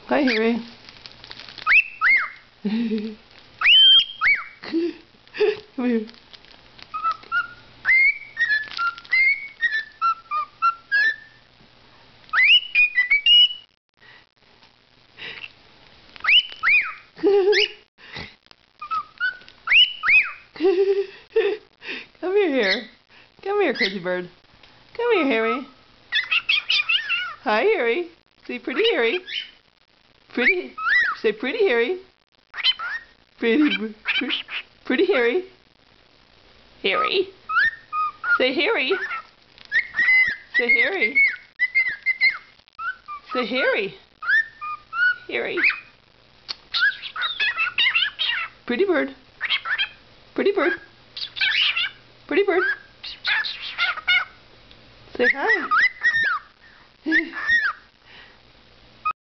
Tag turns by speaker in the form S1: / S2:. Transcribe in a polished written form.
S1: Hi, Harry. Come here. Come here. Come here, crazy bird. Come here, Harry. Hi, Harry. Say pretty, Harry. Pretty. Say pretty, Harry. Pretty Harry. Harry. Say Harry. Say Harry. Say Harry. Harry. Pretty bird. Pretty bird. Pretty bird. Say hi.